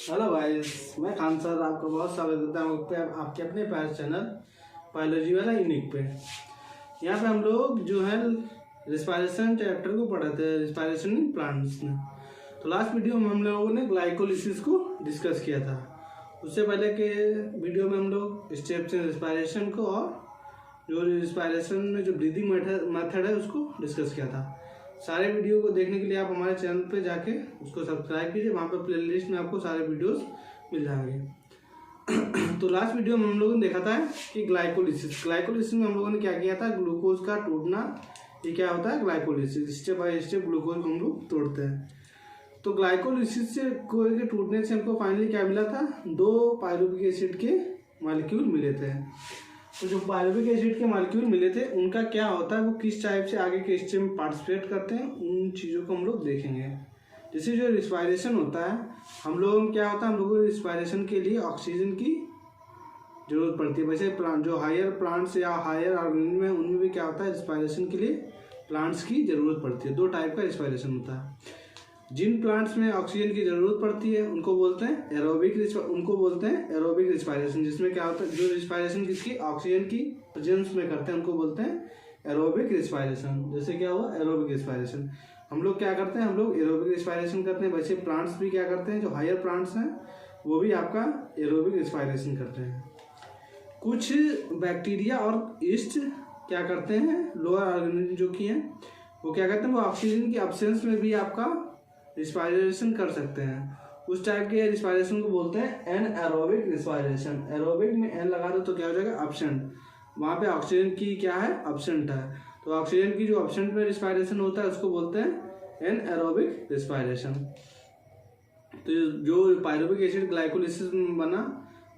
Hello guys, मैं Khan sir आपका बहुत स्वागत करता हूँ आपके अपने प्यारे चैनल बायोलॉजी वाला यूनिक पे। यहाँ पे हम लोग जो है रिस्पायरेशन चैप्टर को पढ़ाते हैं, रिस्पायरेशन इन प्लांट्स में। तो लास्ट वीडियो में हम लोगों ने ग्लाइकोलिसिस को डिस्कस किया था। उससे पहले के वीडियो में हम लोग स्टेप्स इन रिस्पायरेशन को और जो रिस्पायरेशन में जो ब्रीदिंग मेथड है उसको डिस्कस किया था। सारे वीडियो को देखने के लिए आप हमारे चैनल पे जाके उसको सब्सक्राइब कीजिए, वहाँ पे प्लेलिस्ट में आपको सारे वीडियोस मिल जाएंगे। तो लास्ट वीडियो में हम लोगों ने देखा था कि ग्लाइकोलिसिस में हम लोगों ने क्या किया था, ग्लूकोज का टूटना। ये क्या होता है glycolysis, step by step glucose को हम लोग तोड़ते हैं। तो ग्लाइकोलिसिस से कोई के टूटने से हमको फाइनली क्या मिला था, 2 पायरुविक एसिड के मॉलिक्यूल मिले थे। तो जो पायरुविक एसिड के मॉलिक्यूल मिले थे उनका क्या होता है, वो किस टाइप से आगे के स्टेप में पार्टिसिपेट करते हैं, उन चीज़ों को हम लोग देखेंगे। जैसे जो रिस्पायरेशन होता है, हम लोग क्या होता है, हम लोगों को रिस्पायरेशन के लिए ऑक्सीजन की जरूरत पड़ती है। वैसे प्लांट जो हायर प्लांट्स या हायर ऑर्गेनिज्म है उनमें भी क्या होता है, रिस्पायरेशन के लिए प्लांट्स की जरूरत पड़ती है। 2 टाइप का रिस्पायरेशन होता है। जिन प्लांट्स में ऑक्सीजन की जरूरत पड़ती है उनको बोलते हैं एरोबिक रिस्पायरेशन, जिसमें क्या होता है, जो रिस्पायरेशन किसकी ऑक्सीजन की प्रेजेंस में करते हैं उनको बोलते हैं एरोबिक रिस्पायरेशन। जैसे क्या हुआ एरोबिक रिस्पायरेशन, हम लोग क्या करते हैं, हम लोग एरोबिक रिस्पायरेशन करते हैं। वैसे प्लांट्स भी क्या करते हैं, जो हायर प्लांट्स हैं वो भी आपका एरोबिक रिस्पायरेशन करते हैं। कुछ बैक्टीरिया और ईस्ट क्या करते हैं, लोअर ऑर्गेनिज्म जो कि हैं वो क्या करते हैं, वो ऑक्सीजन की एब्सेंस में भी आपका रिस्पायरेशन कर सकते हैं। उस टाइप के रिस्पायरेशन को बोलते हैं एनएरोबिक रिस्पायरेशन। एरोबिक में एन लगा दो तो क्या हो जाएगा एब्सेंट, वहाँ पे ऑक्सीजन की क्या है एब्सेंट है। तो ऑक्सीजन की जो एब्सेंट में रिस्पायरेशन होता है उसको बोलते हैं एनएरोबिक रिस्पायरेशन। तो जो पायरुविक एसिड ग्लाइकोलिसिस में बना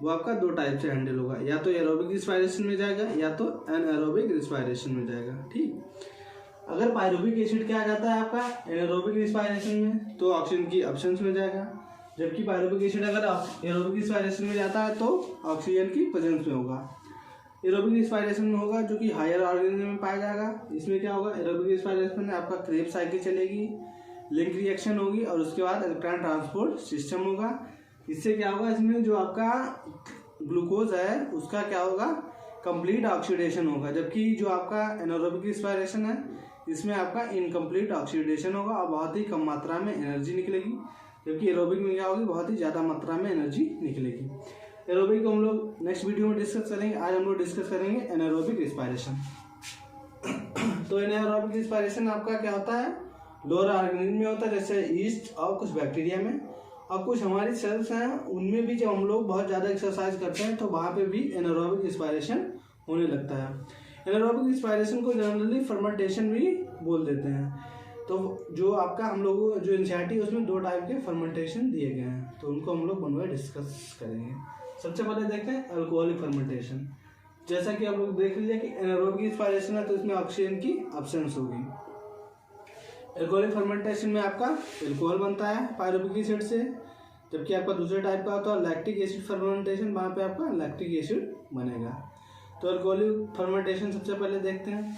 वो आपका 2 टाइप से हैंडल होगा, या तो एरोबिक रिस्पायरेशन में जाएगा या तो एनएरोबिक रिस्पायरेशन में जाएगा। ठीक, अगर पायरुविक एसिड क्या जाता है आपका एनारोबिक रिस्पायरेशन में तो ऑक्सीजन की एब्सेंस में जाएगा, जबकि पायरुविक एसिड अगर एरोबिक रिस्पायरेशन में जाता है तो ऑक्सीजन की प्रेजेंस में होगा। एरोबिक रिस्पायरेशन में होगा जो कि हायर ऑर्गेनिज्म में पाया जाएगा। इसमें क्या होगा, एरोबिक रिस्पायरेशन में आपका क्रेब्स साइकिल चलेगी, लिंक रिएक्शन होगी और उसके बाद इलेक्ट्रॉन ट्रांसपोर्ट सिस्टम होगा। इससे क्या होगा, इसमें जो आपका ग्लूकोज है उसका क्या होगा, कंप्लीट ऑक्सीडेशन होगा। जबकि जो आपका एनारोबिक रिस्पायरेशन है इसमें आपका इनकम्प्लीट ऑक्सीडेशन होगा और बहुत ही कम मात्रा में एनर्जी निकलेगी, जबकि एरोबिक में क्या होगी, बहुत ही ज़्यादा मात्रा में एनर्जी निकलेगी। एरोबिक को हम लोग नेक्स्ट वीडियो में डिस्कस करेंगे। आज हम लोग डिस्कस करेंगे एनारोबिक रिस्पायरेशन। तो एनारोबिक रिस्पायरेशन आपका क्या होता है, लोअर ऑर्गेनिज्म में होता है, जैसे ईस्ट और कुछ बैक्टीरिया में, और कुछ हमारी सेल्स हैं उनमें भी जब हम लोग बहुत ज़्यादा एक्सरसाइज करते हैं तो वहाँ पे भी एनारोबिक रिस्पायरेशन होने लगता है। एनारोबिक रिस्पायरेशन को जनरली फर्मेंटेशन भी बोल देते हैं। तो जो आपका हम लोग जो एनसीईआरटी है उसमें 2 टाइप के फर्मेंटेशन दिए गए हैं, तो उनको हम लोग वन बाय डिस्कस करेंगे। सबसे पहले देखते हैं अल्कोहलिक फर्मेंटेशन। जैसा कि आप लोग देख लीजिए कि एनारोबिक रिस्पायरेशन है तो इसमें ऑक्सीजन की एब्सेंस होगी। अल्कोहलिक फर्मेंटेशन में आपका अल्कोहल बनता है पायरुविक एसिड से, जबकि आपका दूसरे टाइप का होता है लैक्टिक एसिड फर्मेंटेशन, वहाँ पे आपका लैक्टिक एसिड बनेगा। तो अल्कोहलिक फर्मेंटेशन सबसे पहले देखते हैं।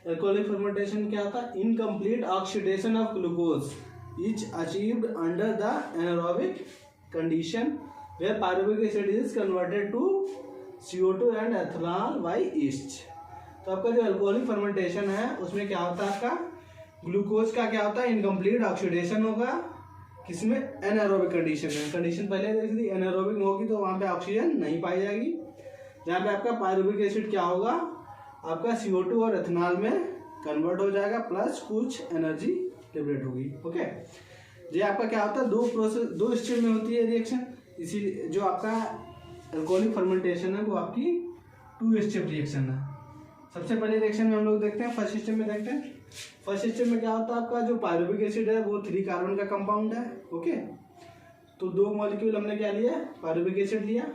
अल्कोहलिक फर्मेंटेशन क्या होता है, incomplete oxidation of glucose is achieved under the anaerobic condition where pyruvic acid is converted to CO2 and ethanol by yeast. तो आपका जो अल्कोहलिक फर्मेंटेशन है उसमें क्या होता है, आपका ग्लूकोज का क्या होता है, इनकम्प्लीट ऑक्सीडेशन होगा। किसमें, एनारोबिक कंडीशन में। कंडीशन पहले देख ली, एनारोबिक में होगी तो वहाँ पे ऑक्सीजन नहीं पाई जाएगी। जहाँ पे आपका पायरुविक एसिड क्या होगा, आपका CO2 और एथेनॉल में कन्वर्ट हो जाएगा, प्लस कुछ एनर्जी लिबरेट होगी। ओके, ये आपका क्या होता है, 2 स्टेप में होती है रिएक्शन। इसी जो आपका अल्कोहलिक फर्मेंटेशन है वो आपकी 2 स्टेप रिएक्शन है। सबसे पहले रिएक्शन में हम लोग देखते हैं, फर्स्ट स्टेप में देखते हैं। फर्स्ट स्टेप में क्या होता है, आपका जो पायरुविक एसिड है वो 3 कार्बन का कंपाउंड है। ओके, तो 2 मॉलिक्यूल हमने क्या लिया, पायरुविक एसिड लिया।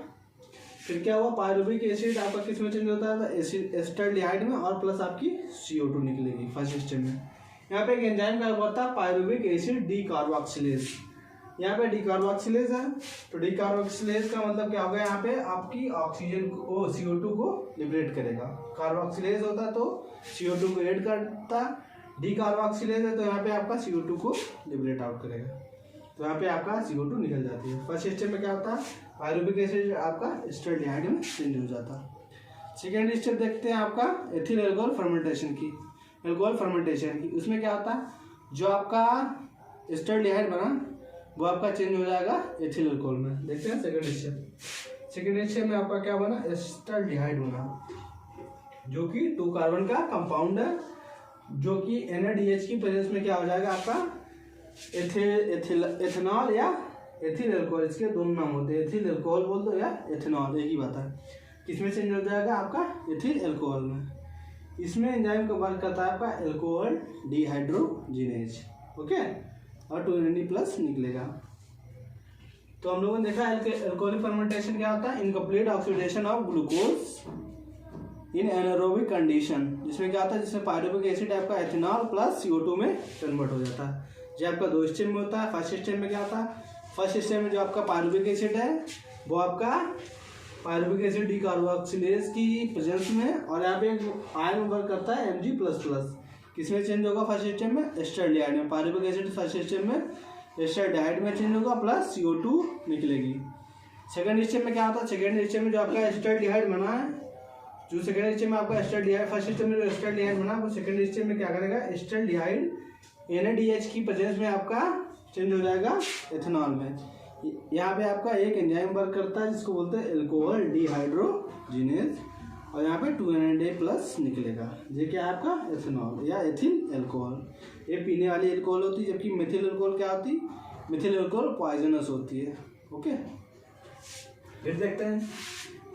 फिर क्या हुआ, पायरुविक एसिड आपका किस में चेंज होता है, एसिटाल्डिहाइड में, और प्लस आपकी CO2 निकलेगी फर्स्ट स्टेप में। यहाँ पे एक एंजाइम का होता है पायरुविक एसिड डीकार्बोक्सिलेज। यहाँ पे डीकार्बोक्सिलेज है, तो डीकार्बोक्सिलेज का मतलब क्या होगा, यहाँ पे आपकी ऑक्सीजन को CO2 को लिबरेट करेगा। कार्बोक्सिलेज होता तो CO2 को ऐड करता, डीकार्बोक्सिलेज है तो यहाँ पे आपका CO2 को लिबरेट आउट करेगा। तो यहाँ पे आपका CO2 निकल जाती है। फर्स्ट स्टेप में क्या होता है, पायरुविक एसिड आपका एस्टरडिहाइड में चेंज हो जाता है। सेकेंड स्टेप देखते हैं आपका एथिल एल्कोहल फर्मेंटेशन की, एल्कोहल फर्मेंटेशन की। उसमें क्या होता है, जो आपका एस्टरडिहाइड बना वो आपका चेंज हो जाएगा एथिल एल्कोहल में। देखते हैं सेकेंड स्टेप। सेकेंड स्टेप में आपका क्या बना, एस्टरडिहाइड बना, जो कि 2 कार्बन का कंपाउंड है, जो कि NaDH की प्रेजेंस में क्या हो जाएगा आपका एथेनॉल या एथिल एल्कोहल। इसके दोनों नाम होते हैं, एथिल एल्कोहल बोल दो या एथेनॉल, एक ही बात है। किसमें चेंज हो जाएगा आपका एथिल एल्कोहल में। इसमें एंजाइम का वर्क करता है आपका एल्कोहल डिहाइड्रोजिनेज, ओके, और 2Na+ निकलेगा। तो हम लोगों ने देखा एल्कोहलिक फर्मेंटेशन क्या होता है, incomplete oxidation of glucose in anaerobic condition, जिसमें क्या होता है, जिसमें पायरुविक एसिड आपका एथेनॉल प्लस CO2 में कन्वर्ट हो जाता है। जो आपका 2 स्टेप में होता है। फर्स्ट स्टेप में क्या होता है, फर्स्ट स्टेप में जो आपका पायरुविक एसिड है वो आपका पायरुविक एसिड डीकार्बोक्सिलेज की प्रेजेंस में, और यहाँ पे आयन वर्क करता है Mg++। किसमें चेंज होगा, फर्स्ट स्टेप में एस्टरडिहाइड में। पायरुविक एसिड फर्स्ट स्टेप में एस्टरडिहाइड में चेंज होगा प्लस CO2 निकलेगी। सेकंड स्टेप में क्या होता है, सेकंड स्टेप में जो आपका एस्टरडिहाइड बना है, जो सेकंड स्टेप में आपका एस्टरडिहाइड, फर्स्ट स्टेप में जो एस्टरडिहाइड बना वो सेकंड स्टेप में क्या करेगा, एस्टरडिहाइड NaDH की प्रेजेंस में आपका चेंज हो जाएगा एथेनॉल में। यहाँ पे आपका एक एंजाइम वर्क करता है जिसको बोलते हैं एल्कोहल डिहाइड्रोजिनेज, और यहाँ पे 2Na+ निकलेगा, ये क्या है आपका एथेनॉल या एथिल एल्कोहल। ये पीने वाली एल्कोहल होती है, जबकि मिथिल एल्कोहल क्या होती है, मिथिल एल्कोहल पॉइजनस होती है, ओके। फिर देखते हैं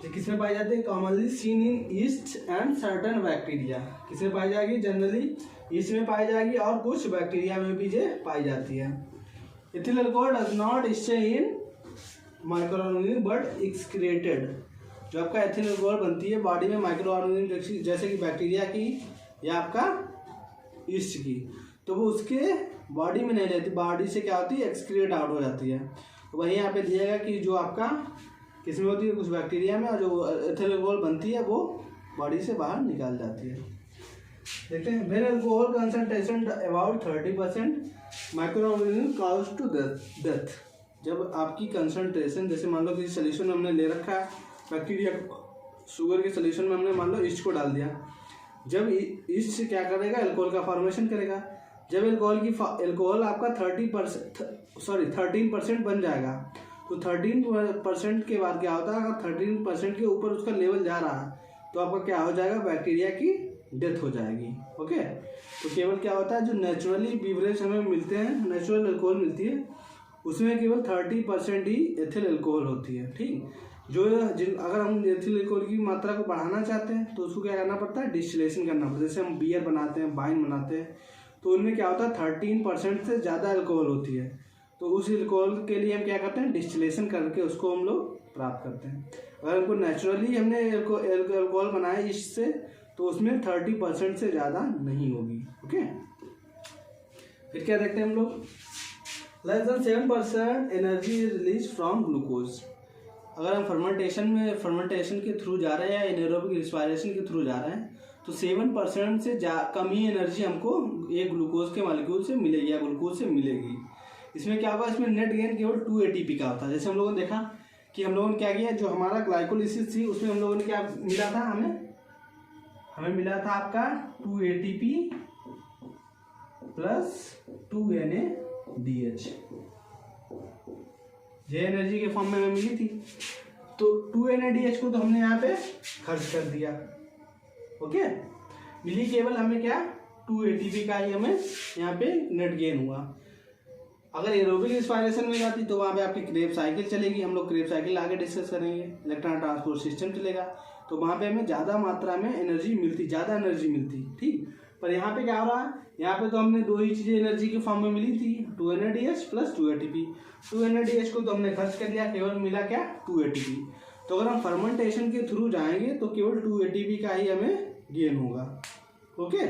ये किसमें पाई जाती है, commonly seen in east and certain bacteria. किसमें पाई जाएगी, जनरली ईस्ट में पाई जाएगी और कुछ बैक्टीरिया में भी ये पाई जाती है। Ethyl alcohol does not stay in micro organism but excreted. जो आपका एथिल एल्कोहल बनती है बॉडी में माइक्रो ऑर्गेनिज्म जैसे कि बैक्टीरिया की या आपका ईस्ट की, तो वो उसके बॉडी में नहीं रहती, बॉडी से क्या होती है, एक्सक्रीट आउट हो जाती है। तो वही यहाँ पे दिया गया कि जो आपका किसमें होती है, कुछ बैक्टीरिया में, और जो एथिल एल्कोहल बनती है वो बॉडी से बाहर निकाल जाती है। देखते हैं, when alcohol concentration about 30% micro organism cause to death. जब आपकी कंसंट्रेशन, जैसे मान लो किसी सोल्यूशन में हमने ले रखा है बैक्टीरिया, शुगर के सोल्यूशन में हमने मान लो ईस्ट को डाल दिया, जब ईस्ट से क्या करेगा, अल्कोहल का फॉर्मेशन करेगा। जब अल्कोहल आपका 13% बन जाएगा, तो 13% के बाद क्या होता है, अगर 13% के ऊपर उसका लेवल जा रहा है तो आपका क्या हो जाएगा, बैक्टीरिया की डेथ हो जाएगी, ओके। तो केवल क्या होता है, जो नेचुरली बीवरेज हमें मिलते हैं, नेचुरल अल्कोहल मिलती है, उसमें केवल 30% ही एथिल अल्कोहल होती है, ठीक। अगर हम एथिल अल्कोहल की मात्रा को बढ़ाना चाहते हैं तो उसको क्या करना पड़ता है, डिस्टिलेशन करना पड़ता है। जैसे हम बियर बनाते हैं, वाइन बनाते हैं, तो उनमें क्या होता है, 13% से ज़्यादा अल्कोहल होती है। तो उस अल्कोहल के लिए हम क्या करते हैं, डिस्टिलेशन करके उसको हम लोग प्राप्त करते हैं। अगर हमको नेचुरली हमने अल्कोहल बनाया इससे, तो उसमें 30% से ज़्यादा नहीं होगी, ओके। फिर क्या देखते हैं हम लोग, less than 7% energy is release from glucose. अगर हम फर्मेंटेशन के थ्रू जा रहे हैं या एनारोबिक रिस्पायरेशन के थ्रू जा रहे हैं, तो 7% से कम ही एनर्जी हमको ये ग्लूकोज के मॉलिक्यूल से मिलेगी या ग्लूकोज से मिलेगी। इसमें क्या होगा, इसमें नेट गेन केवल 2 ATP का होता है। जैसे हम लोगों ने देखा कि हम लोगों ने क्या किया, जो हमारा ग्लाइकोलिसिस थी उसमें हम लोगों ने क्या मिला था, हमें मिला था आपका 2 ATP प्लस 2 NaDH, ये एनर्जी के फॉर्म में हमें मिली थी। तो 2 NaDH को तो हमने यहाँ पे खर्च कर दिया, ओके। मिली केवल हमें क्या, 2 ATP का ही हमें यहाँ पे नेट गेन हुआ। अगर एरोबिक रिस्पायरेशन में जाती तो वहाँ पे आपकी क्रेब साइकिल चलेगी, हम लोग क्रेब साइकिल आगे डिस्कस करेंगे, इलेक्ट्रॉन ट्रांसपोर्ट सिस्टम चलेगा, तो वहाँ पे हमें ज़्यादा मात्रा में एनर्जी मिलती, ज़्यादा एनर्जी मिलती, ठीक। पर यहाँ पे क्या हो रहा है, यहाँ पे तो हमने 2 ही चीज़ें एनर्जी के फॉर्म में मिली थी, 2 NaDH प्लस 2 ATP। 2 NaDH को तो हमने खर्च कर लिया, केवल मिला क्या, 2 ATP। तो अगर हम फर्मेंटेशन के थ्रू जाएंगे तो केवल 2 ATP का ही हमें गेन होगा, ओके।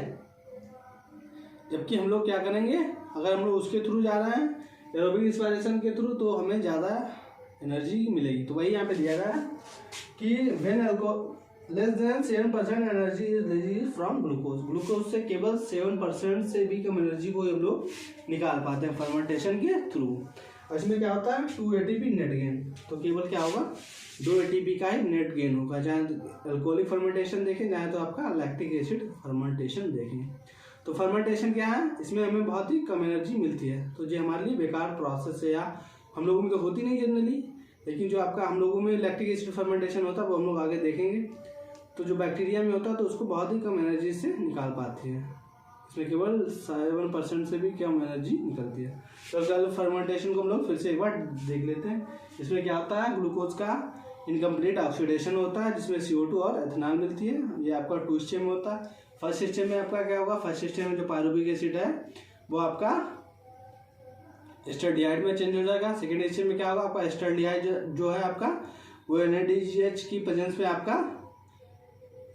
जबकि हम लोग क्या करेंगे, अगर हम लोग उसके थ्रू जा रहे हैं एरोबिक रिस्पायरेशन के थ्रू, तो हमें ज़्यादा एनर्जी मिलेगी। तो वही यहाँ पे दिया गया कि when less than 7% energy is release from glucose. Glucose से केवल 7% से भी कम एनर्जी को हम लोग निकाल पाते हैं फर्मेंटेशन के थ्रू। और इसमें क्या होता है 2 ATP नेट गेन। तो केवल क्या होगा 2 ATP का ही नेट गेन होगा, चाहे अल्कोहलिक फर्मेंटेशन देखें चाहे तो आपका लैक्टिक एसिड फर्मेंटेशन देखें। तो फर्मेंटेशन क्या है, इसमें हमें बहुत ही कम एनर्जी मिलती है, तो ये हमारे लिए बेकार प्रोसेस है, या हम लोगों में तो होती नहीं जनरली, लेकिन जो आपका हम लोगों में लैक्टिक एसिड फर्मेंटेशन होता है वो हम लोग आगे देखेंगे। तो जो बैक्टीरिया में होता है तो उसको बहुत ही कम एनर्जी से निकाल पाती है, इसमें केवल 7% से भी कम एनर्जी निकलती है। तो कल फर्मेंटेशन को हम लोग फिर से एक बार देख लेते हैं। इसमें क्या होता है, ग्लूकोज का इनकम्प्लीट ऑक्सीडेशन होता है जिसमें CO2 और एथेनॉल मिलती है। ये आपका 2 स्टेज में होता है। फर्स्ट स्टेज में आपका क्या होगा, फर्स्ट स्टेज में जो पायरुविक एसिड है वो आपका एस्टरडियाइड में चेंज हो जाएगा। सेकेंड स्टेज में क्या होगा, आपका एस्टरडियाइड जो है आपका वो NADH की प्रेजेंस में आपका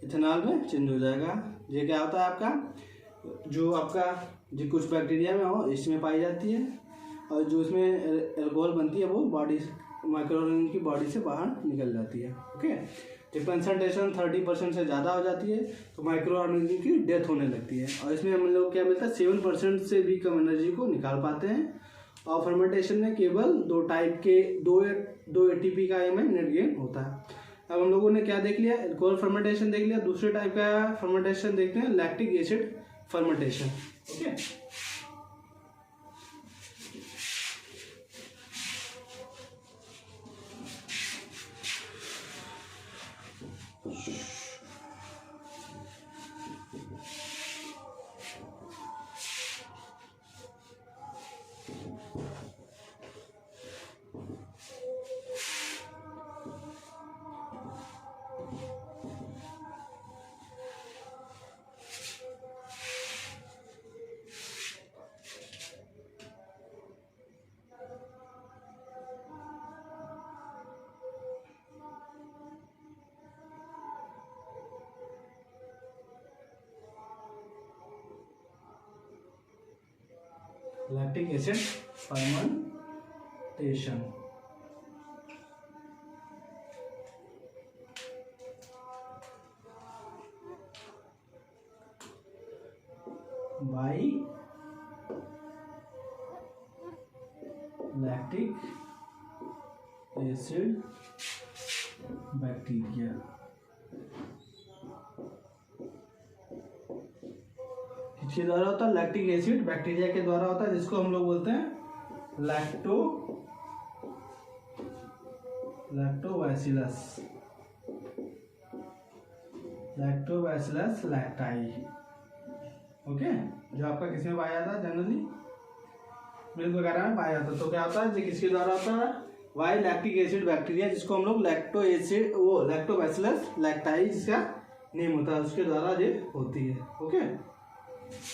इथेनॉल में चेंज हो जाएगा। ये क्या होता है आपका जो आपका जो कुछ बैक्टीरिया में हो इसमें पाई जाती है, और जो इसमें एल्कोहल बनती है वो बॉडी माइक्रो ऑर्गेनिज्म की बॉडी से बाहर निकल जाती है। ओके, जब कंसनट्रेशन 30% से ज़्यादा हो जाती है तो माइक्रो ऑर्गेनिज्म की डेथ होने लगती है, और इसमें हम लोग क्या मिलता है 7% से भी कम एनर्जी को निकाल पाते हैं। और फर्मेंटेशन में केवल 2 टाइप के 2 ATP का हमें नेट गेन होता है। अब हम लोगों ने क्या देख लिया, अल्कोहल फर्मेंटेशन देख लिया। दूसरे टाइप का फर्मेंटेशन देखते हैं, lactic acid fermentation. Okay, lactic acid fermentation. By lactic acid bacteria. किसके द्वारा होता है, लैक्टिक एसिड बैक्टीरिया के द्वारा होता है, जिसको हम लोग बोलते हैं लैक्टोबैसिलस लैक्टाई। ओके, जो आपका किसमें पाया जाता है, जनरली मिल्क वगैरह में पाया जाता है। तो क्या होता है, किसके द्वारा होता है, वाई लैक्टिक एसिड बैक्टीरिया, जिसको हम लोग लैक्टोबैसिलस लैक्टाई जिसका नेम होता है, उसके द्वारा ये होती है। ओके,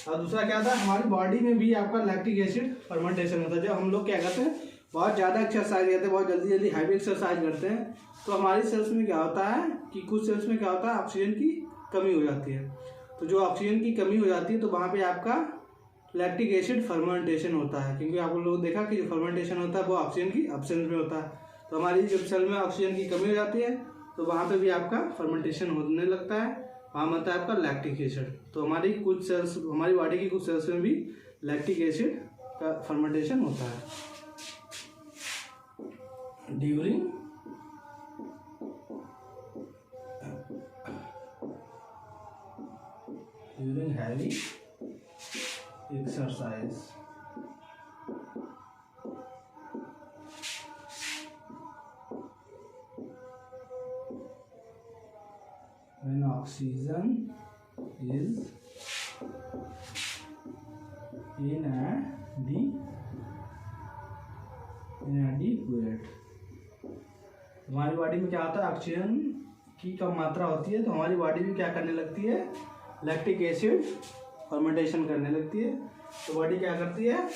और दूसरा क्या था, हमारी बॉडी में भी आपका लैक्टिक एसिड फर्मेंटेशन होता है। जब हम लोग क्या करते हैं, बहुत ज़्यादा एक्सरसाइज करते हैं, बहुत जल्दी हैवी एक्सरसाइज करते हैं, तो हमारी सेल्स में क्या होता है कि कुछ सेल्स में क्या होता है, ऑक्सीजन की कमी हो जाती है। तो जो ऑक्सीजन की कमी हो जाती है तो वहाँ पे आपका लैक्टिक एसिड फर्मेंटेशन होता है, क्योंकि आप लोग देखा कि जो फर्मेंटेशन होता है वो ऑक्सीजन की एब्सेंस में होता है। तो हमारी जब सेल में ऑक्सीजन की कमी हो जाती है तो वहाँ पे भी आपका फर्मेंटेशन होने लगता है, वहाँ बनता है आपका लैक्टिक एसिड। तो हमारी कुछ सेल्स, हमारी बॉडी की कुछ सेल्स में भी लैक्टिक एसिड का फर्मेंटेशन होता है during heavy exercise. When oxygen is inadequate, हमारी बॉडी में क्या होता है, ऑक्सीजन की कम मात्रा होती है, तो हमारी बॉडी भी क्या करने लगती है, लैक्टिक एसिड फर्मेंटेशन करने लगती है। तो बॉडी क्या करती है,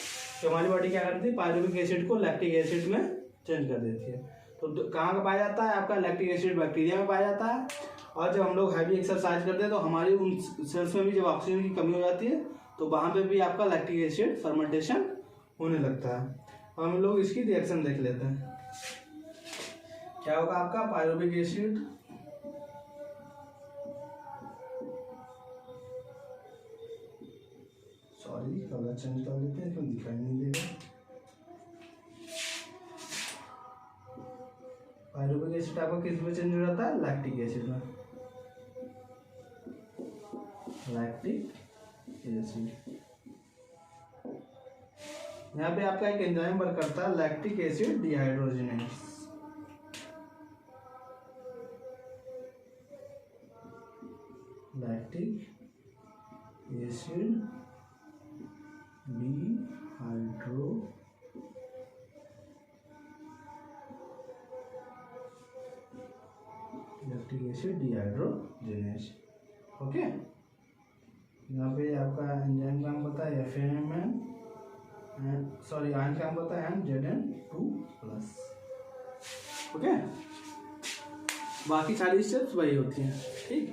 तो हमारी बॉडी क्या करती है, पायरुविक एसिड को लैक्टिक एसिड में चेंज कर देती है। तो कहाँ का पाया जाता है, आपका लैक्टिक एसिड बैक्टीरिया में पाया जाता है। और जब हम लोग हैवी एक्सरसाइज करते हैं तो हमारी उन सेल्स में भी जब ऑक्सीजन की कमी हो जाती है तो वहाँ पे भी आपका लैक्टिक एसिड फर्मेंटेशन होने लगता है। और हम लोग इसकी रिएक्शन देख लेते हैं। क्या होगा आपका, पायरुविक एसिड कलर चेंज कर लेते हैं, क्यों दिखाई नहीं देगा। एसिड आपका किस में चेंज हो जाता है, लैक्टिक एसिड में, लैक्टिक एसिड। यहाँ पे आपका एक एंजाइम वर्क करता है lactic acid dehydrogenase. Lactic acid dehydrogenase. Okay, यहाँ पे आपका एंजाइम का नाम पता है FMN, सॉरी आयन का नाम पता है Zn2+। ओके, बाकी सारी स्टेप्स वही होती हैं। ठीक,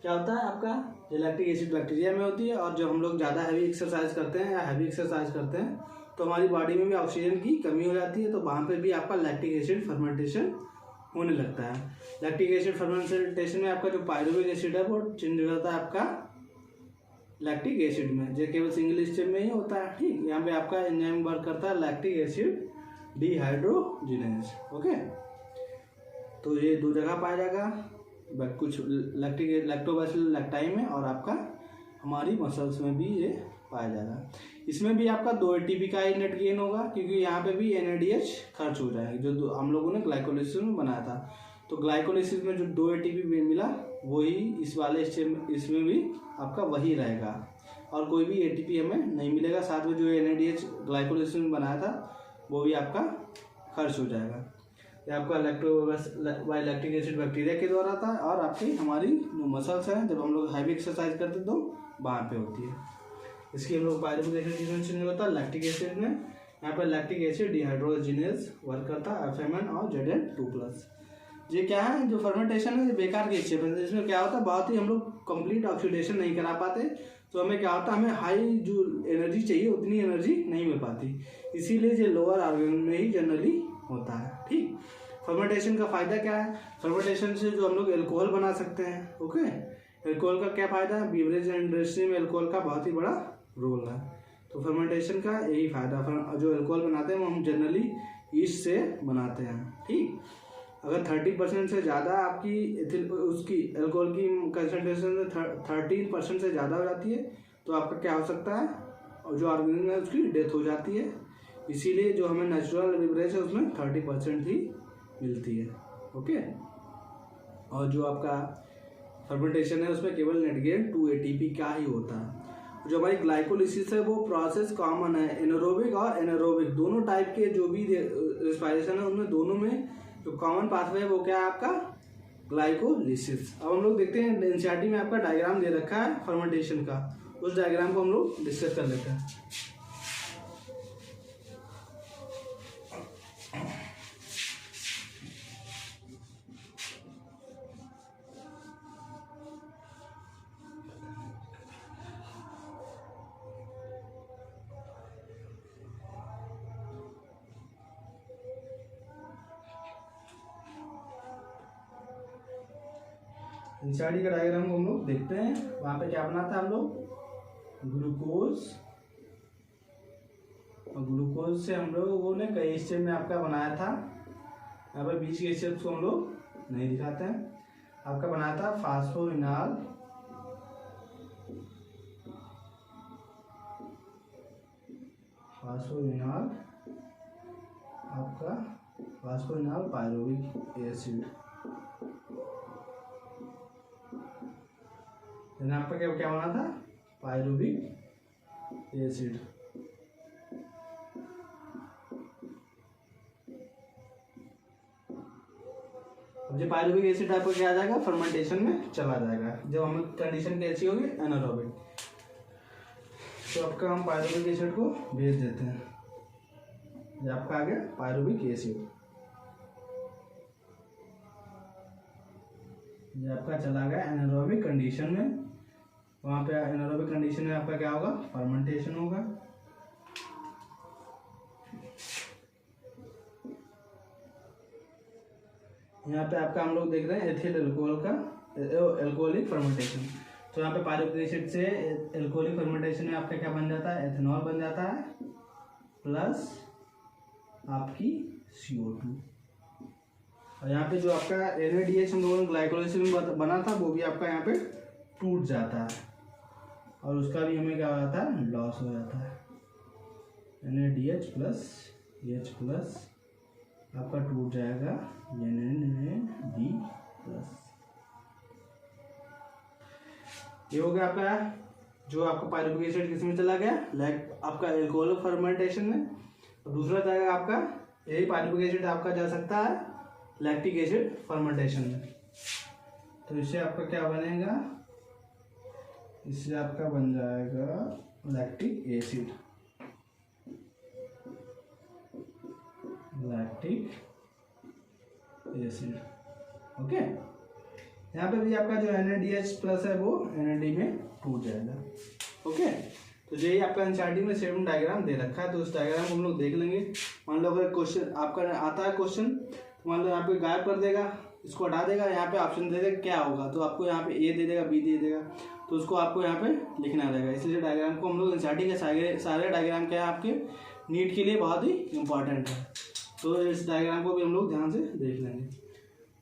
क्या होता है आपका जो लैक्टिक एसिड बैक्टीरिया में होती है, और जो हम लोग ज़्यादा हैवी एक्सरसाइज करते हैं या हैवी एक्सरसाइज करते हैं तो हमारी बॉडी में भी ऑक्सीजन की कमी हो जाती है, तो वहाँ पे भी आपका लैक्टिक एसिड फर्मेंटेशन होने लगता है। लैक्टिक एसिड फर्मेंटेशन में आपका जो पायरुविक एसिड है वो चेंज हो जाता है आपका लैक्टिक एसिड में, जो केवल सिंगल स्टेप में ही होता है। ठीक, यहाँ पे आपका एंजाइम वर्क करता है लैक्टिक एसिड डिहाइड्रोजिनेज। ओके, तो ये दो जगह पाया जाएगा, कुछ लैक्टोबैसिलस लैक्टाई में और आपका हमारी मसल्स में भी ये पाया जाएगा। इसमें भी आपका 2 ATP का ही नेट गेन होगा, क्योंकि यहाँ पे भी NADH खर्च हो जाएगा जो हम लोगों ने ग्लाइकोलिसिस में बनाया था। तो ग्लाइकोलिसिस में जो 2 ATP मिला वही इस वाले स्टेप इसमें भी आपका वही रहेगा, और कोई भी ATP हमें नहीं मिलेगा। साथ में जो NADH ग्लाइकोलिसिस में बनाया था वो भी आपका खर्च हो जाएगा। ये आपका लैक्टिक एसिड बैक्टीरिया के द्वारा था, और आपकी हमारी जो मसल्स हैं जब हम लोग हैवी एक्सरसाइज करते तो वहाँ पे होती है। इसकी हम लोग पायरुविक एसिड डिफरेंशिएशन नहीं होता लैक्टिक एसिड में। यहाँ पर लैक्टिक एसिड डिहाइड्रोजिनेज वर्क करता है FMN और Zn2+। ये क्या है, जो फर्मेंटेशन है ये बेकार की स्टेप है। इसमें क्या होता है, बहुत ही हम लोग कंप्लीट ऑक्सीडेशन नहीं करा पाते, तो हमें क्या होता है, हमें हाई जो एनर्जी चाहिए उतनी एनर्जी नहीं मिल पाती, इसीलिए ये लोअर ऑर्गन में ही जनरली होता है। ठीक, फर्मेंटेशन का फायदा क्या है, फर्मेंटेशन से जो हम लोग एल्कोहल बना सकते हैं। ओके, एल्कोहल का क्या फायदा है, बीवरेज इंडस्ट्री में एल्कोहल का बहुत ही बड़ा रोल है। तो फर्मेंटेशन का यही फायदा, जो एल्कोहल बनाते हैं वो हम जनरली ईस्ट से बनाते हैं। ठीक, अगर 30% से ज़्यादा आपकी उसकी एल्कोहल की कंसनट्रेशन 13% से ज़्यादा हो जाती है तो आपका क्या हो सकता है, और जो ऑर्गेनिज्म है उसकी डेथ हो जाती है। इसीलिए जो हमें नेचुरल बीवरेज है उसमें 30% ही मिलती है। ओके, और जो आपका फर्मेंटेशन है उसमें केवल नेट गेन 2 ATP का ही होता है। जो हमारी ग्लाइकोलिसिस है वो प्रोसेस कॉमन है, एनारोबिक और एनारोबिक दोनों टाइप के जो भी रेस्पिरेशन है उनमें दोनों में जो कॉमन पाथवे है वो क्या है आपका ग्लाइकोलिसिस। अब हम लोग देखते हैं एनसीईआरटी में आपका डायग्राम दे रखा है फर्मेंटेशन का, उस डायग्राम को हम लोग डिस्कस कर लेते हैं। एनसीईआरटी का डायग्राम को हम लोग देखते हैं। वहाँ पे क्या बनाता है हम लोग ग्लूकोज, और ग्लूकोज से हम लोगों ने कई स्टेप में आपका बनाया था। यहाँ पर बीच के स्टेप्स को हम लोग नहीं दिखाते हैं। आपका बनाया था फास्फोइनॉल, आपका फास्फोइनॉल पायरुविक एसिड। आपका क्या बना था पायरुविक एसिड। अब जो पायरुविक एसिड आपको क्या आ जाएगा फर्मेंटेशन में चला जाएगा जब हम कंडीशन कैसी होगी एनारोबिक। तो आपका हम पायरुविक एसिड को भेज देते हैं, ये आपका आ गया पायरुविक एसिड। ये आपका चला गया एनारोबिक कंडीशन में। वहाँ पे एनारोबिक कंडीशन में आपका क्या होगा फर्मेंटेशन होगा। यहाँ पे आपका हम लोग देख रहे हैं एथिल एल्कोहल का एल्कोहलिक फर्मेंटेशन। तो यहाँ पे पायरुविक एसिड से एल्कोहलिक फर्मेंटेशन में आपका क्या बन जाता है एथेनॉल बन जाता है प्लस आपकी CO2। और यहाँ पे जो आपका NADH हम लोगों ने ग्लाइकोलाइसिस में बना था वो भी आपका यहाँ पे टूट जाता है और उसका भी हमें क्या हो जाता है, लॉस हो जाता है। NADH प्लस H प्लस आपका टूट जाएगा NAD प्लस। ये हो गया आपका जो आपका पायरुविक एसिड किस में चला गया, आपका एल्कोहल फर्मेंटेशन में। और दूसरा जाएगा आपका यही पायरुविक एसिड आपका जा सकता है लैक्टिक एसिड फर्मेंटेशन में। तो इससे आपका क्या बनेगा, इससे आपका बन जाएगा lactic acid, lactic acid. Okay, यहाँ पे भी आपका जो NADH प्लस है वो NAD में टूट जाएगा। ओके, तो यही आपका एनसीईआरटी में सेम डायग्राम दे रखा है, तो उस डायग्राम को हम लोग देख लेंगे। मान लो अगर क्वेश्चन आपका आता है क्वेश्चन, तो मान लो यहाँ पे गायब कर देगा, इसको हटा देगा, यहाँ पे ऑप्शन दे देगा क्या होगा, तो आपको यहाँ पे A दे देगा, B दे देगा, तो उसको आपको यहाँ पे लिखना रहेगा। इसलिए डायग्राम को हम लोग एनसीईआरटी के सारे डायग्राम क्या है आपके नीट के लिए बहुत ही इंपॉर्टेंट है, तो इस डायग्राम को भी हम लोग ध्यान से देख लेंगे।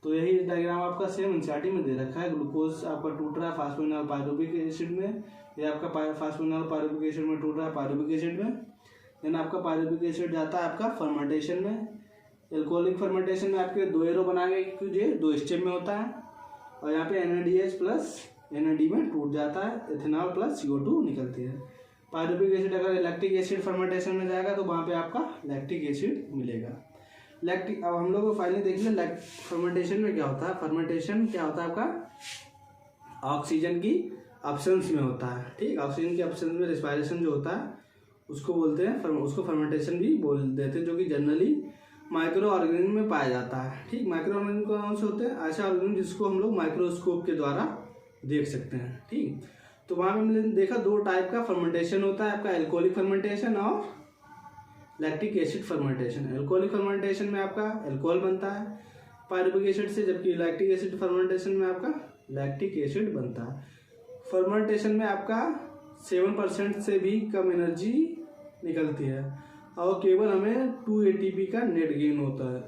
तो यही डायग्राम आपका सेम एनसीईआरटी में दे रखा है। ग्लूकोज आपका टूट रहा है फास्फोइनोल पायरुविक एसिड में, ये आपका फास्फोइनोल पायरुविक एसिड में टूट रहा है पायरुविक एसिड में। देन आपका पायरुविक एसिड जाता है आपका फर्मेंटेशन में, एल्कोहलिक फर्मेंटेशन में आपके 2 एरो बनाएंगे क्योंकि ये 2 स्टेप में होता है। और यहाँ पे NADH प्लस NAD में टूट जाता है, इथेनॉल प्लस CO2 निकलती है। पायरुविक एसिड अगर लैक्टिक एसिड फर्मेंटेशन में जाएगा तो वहाँ पे आपका लैक्टिक एसिड मिलेगा। लैक्टिक, अब हम लोग को फाइनली देख लें फर्मेंटेशन में क्या होता है। फर्मेंटेशन क्या होता है आपका ऑक्सीजन की अब्सेंस में होता है। ठीक, ऑक्सीजन की अब्सेंस में रिस्पायरेशन जो होता है उसको बोलते हैं, उसको फर्मेंटेशन भी बोल देते हैं, जो कि जनरली माइक्रो ऑर्गेनिज्म में पाया जाता है। ठीक, माइक्रो ऑर्गेनिज्म कौन से होते हैं, ऐसे ऑर्गेनिज्म जिसको हम लोग माइक्रोस्कोप के द्वारा देख सकते हैं। ठीक, तो वहाँ पे हमने देखा 2 टाइप का फर्मेंटेशन होता है आपका, एल्कोहलिक फर्मेंटेशन और lactic acid fermentation. Alcoholic fermentation में आपका एल्कोहल बनता है पायरुविक एसिड से, जबकि लैक्टिक एसिड फर्मेंटेशन में आपका लैक्टिक एसिड बनता है। फर्मेंटेशन में आपका 7% से भी कम एनर्जी निकलती है और केवल हमें 2 ATP का नेट गेन होता है,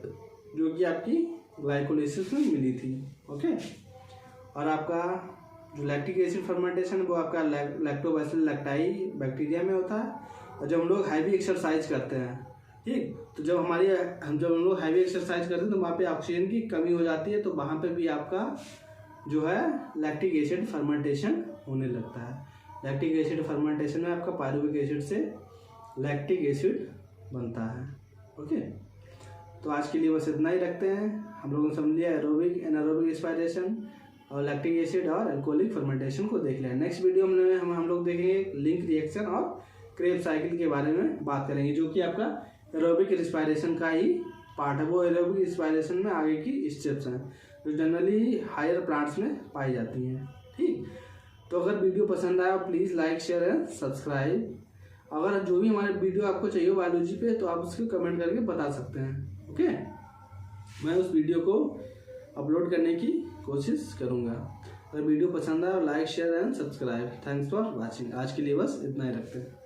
जो कि आपकी ग्लाइकोलाइसिस में मिली थी। ओके, और आपका जो लैक्टिक एसिड फर्मेंटेशन वो आपका लैक्टोबैसिलस लैक्टाई बैक्टीरिया में होता है। और जब हम लोग हैवी एक्सरसाइज करते हैं, ठीक, तो जब हम लोग हैवी एक्सरसाइज करते हैं तो वहाँ पे ऑक्सीजन की कमी हो जाती है, तो वहाँ पे भी आपका जो है लैक्टिक एसिड फर्मेंटेशन होने लगता है। लैक्टिक एसिड फर्मेंटेशन में आपका पायरुविक एसिड से लैक्टिक एसिड बनता है। ओके, तो आज के लिए बस इतना ही रखते हैं। हम लोगों ने समझ लिया एरोबिक, एनारोबिक रेस्पिरेशन और लैक्टिक एसिड और एल्कोहलिक फर्मेंटेशन को देख लिया। नेक्स्ट वीडियो में हम लोग देखेंगे लिंक रिएक्शन और क्रेब्स साइकिल के बारे में बात करेंगे, जो कि आपका एरोबिक रेस्पिरेशन का ही पार्ट है। वो एरोबिक रेस्पिरेशन में आगे की स्टेप्स हैं जो जनरली हायर प्लांट्स में पाई जाती हैं। ठीक, तो अगर वीडियो पसंद आया please like share and subscribe. अगर जो भी हमारे वीडियो आपको चाहिए बायोलॉजी पे तो आप उसको कमेंट करके बता सकते हैं। ओके, मैं उस वीडियो को अपलोड करने की कोशिश करूँगा। अगर वीडियो पसंद आया like share and subscribe. Thanks for watching. आज के लिए बस इतना ही रखते हैं।